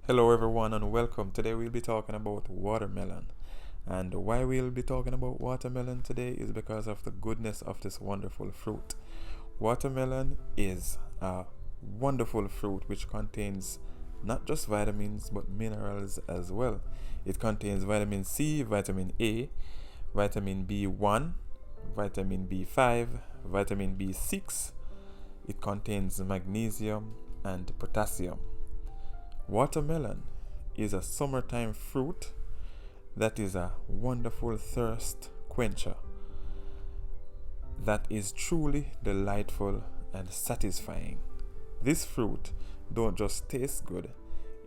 Hello everyone and welcome. Today we'll be talking about watermelon. And why we'll be talking about watermelon today is because of the goodness of this wonderful fruit. Watermelon is a wonderful fruit which contains not just vitamins but minerals as well. It contains vitamin C, vitamin A, vitamin B1, vitamin B5, vitamin B6. It contains magnesium and potassium. Watermelon is a summertime fruit that is a wonderful thirst quencher that is truly delightful and satisfying. This fruit don't just taste good,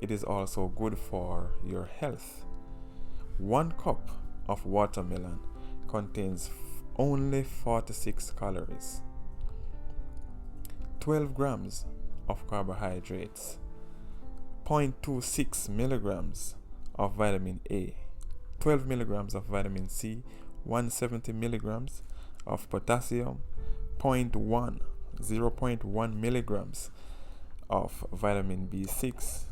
it is also good for your health. 1 cup of watermelon contains only 46 calories, 12 grams of carbohydrates, zero point 0.26 milligrams of vitamin A, 12 milligrams of vitamin C, 170 milligrams of potassium, 0.1 milligrams of vitamin B6,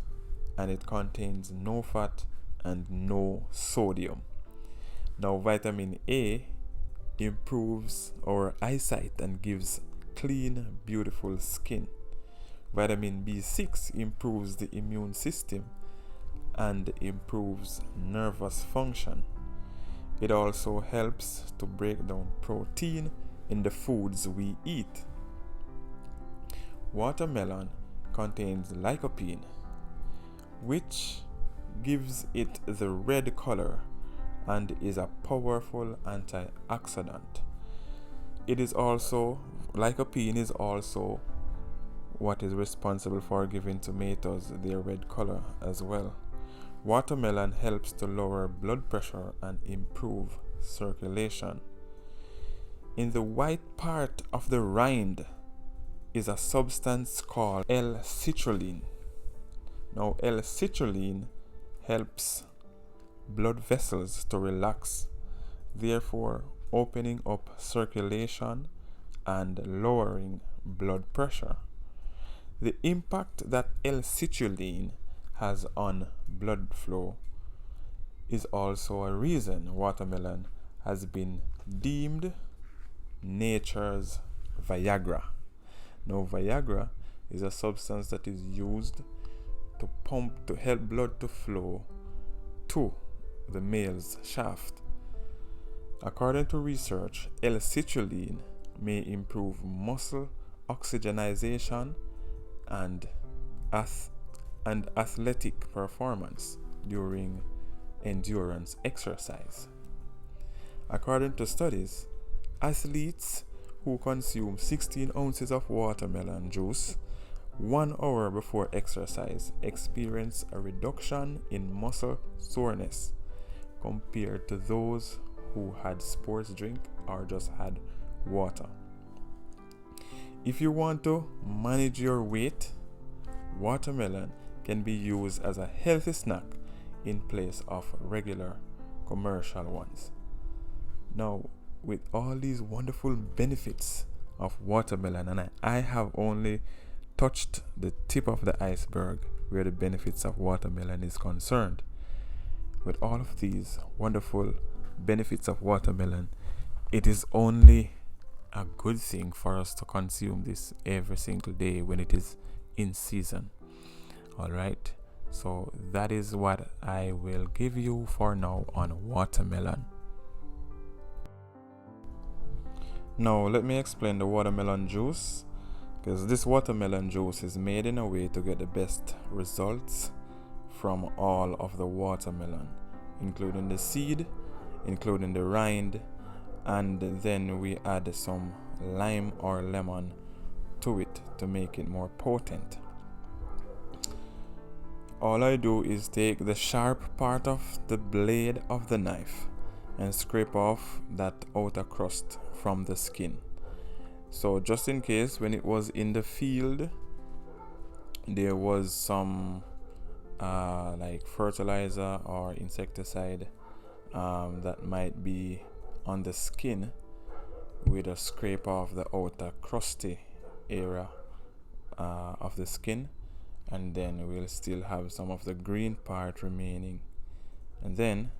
and it contains no fat and no sodium. Now, vitamin A improves our eyesight and gives clean, beautiful skin. Vitamin B6 improves the immune system and improves nervous function. It also helps to break down protein in the foods we eat. Watermelon contains lycopene, which gives it the red color and is a powerful antioxidant. Lycopene is also what is responsible for giving tomatoes their red color as well. Watermelon helps to lower blood pressure and improve circulation. In the white part of the rind is a substance called L-citrulline. Now, L-citrulline helps blood vessels to relax, therefore opening up circulation and lowering blood pressure. The impact that L-citrulline has on blood flow is also a reason watermelon has been deemed nature's Viagra. Now, Viagra is a substance that is used to help blood to flow to the male's shaft. According to research, L-citrulline may improve muscle oxygenation and athletic performance during endurance exercise. According to studies, athletes who consume 16 ounces of watermelon juice 1 hour before exercise experience a reduction in muscle soreness compared to those who had sports drink or just had water. If you want to manage your weight, watermelon can be used as a healthy snack in place of regular commercial ones. Now, with all these wonderful benefits of watermelon, and I have only touched the tip of the iceberg where the benefits of watermelon is concerned. With all of these wonderful benefits of watermelon, it is only a good thing for us to consume this every single day when it is in season. All right, so that is what I will give you for now on watermelon. Now let me explain the watermelon juice, because this watermelon juice is made in a way to get the best results from all of the watermelon, including the seed, including the rind, and then we add some lime or lemon to it to make it more potent. All I do is take the sharp part of the blade of the knife and scrape off that outer crust from the skin. So just in case when it was in the field there was some like fertilizer or insecticide that might be on the skin, with a scrape off the outer crusty area of the skin, and then we'll still have some of the green part remaining. And then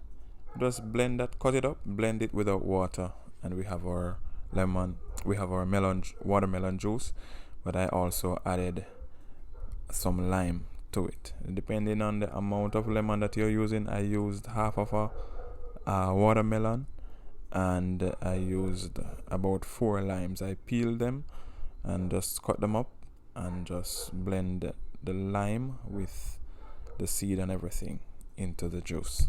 just blend that, cut it up, blend it without water, and we have our watermelon juice. But I also added some lime to it. Depending on the amount of lemon that you're using, I used half of a watermelon, and I used about 4 limes. I peeled them and just cut them up and just blend the lime with the seed and everything into the juice.